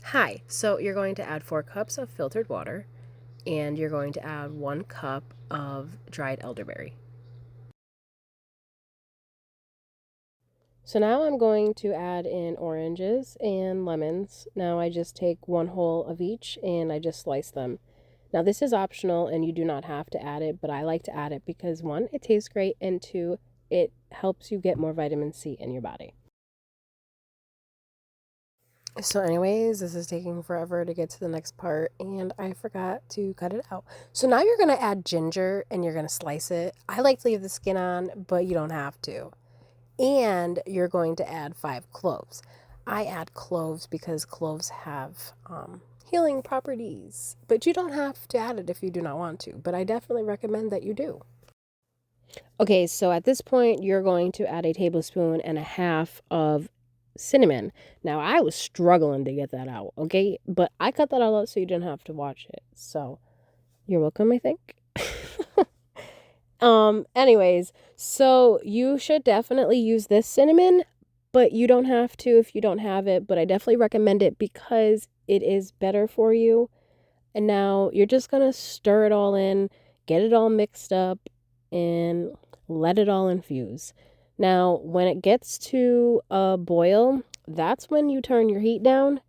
Hi, so you're going to add 4 cups of filtered water and you're going to add 1 cup of dried elderberry. So now I'm going to add in oranges and lemons. Now I just take one whole of each and I just slice them. Now this is optional and you do not have to add it, but I like to add it because one, it tastes great, and two, it helps you get more vitamin C in your body. So anyways, this is taking forever to get to the next part and I forgot to cut it out. So now you're going to add ginger and you're going to slice it. I like to leave the skin on, but you don't have to. And you're going to add 5 cloves. I add cloves because cloves have healing properties, but you don't have to add it if you do not want to, but I definitely recommend that you do. Okay, so at this point, you're going to add a tablespoon and a half of cinnamon. Now, I was struggling to get that out, okay? But I cut that all out so you didn't have to watch it. So, you're welcome, I think. Anyways, so you should definitely use this cinnamon, but you don't have to if you don't have it, but I definitely recommend it because it is better for you. And now you're just going to stir it all in, get it all mixed up, and let it all infuse. Now, when it gets to a boil, that's when you turn your heat down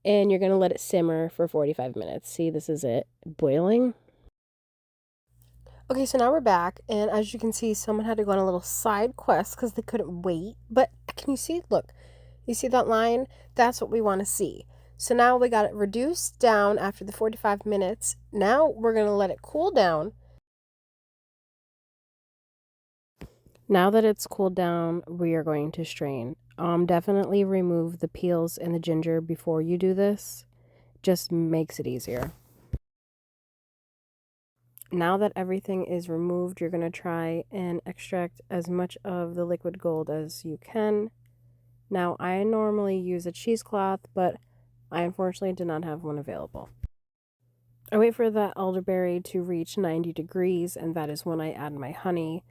and you're going to let it simmer for 45 minutes. See, this is it, boiling. Okay, so now we're back, and as you can see, someone had to go on a little side quest because they couldn't wait. But can you see? Look, you see that line? That's what we want to see. So now we got it reduced down after the 45 minutes. Now we're going to let it cool down. Now that it's cooled down, we are going to strain. Definitely remove the peels and the ginger before you do this. Just makes it easier. Now that everything is removed, you're going to try and extract as much of the liquid gold as you can. Now, I normally use a cheesecloth, but I unfortunately did not have one available. I wait for the elderberry to reach 90 degrees, and that is when I add my honey.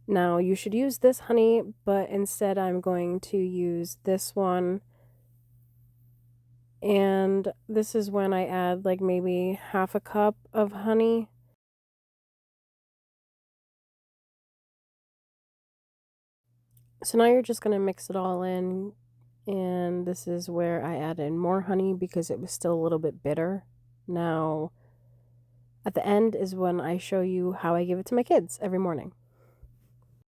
Now, you should use this honey, but instead I'm going to use this one. And this is when I add like maybe half a cup of honey. So now you're just going to mix it all in. And this is where I add in more honey because it was still a little bit bitter. Now, at the end is when I show you how I give it to my kids every morning.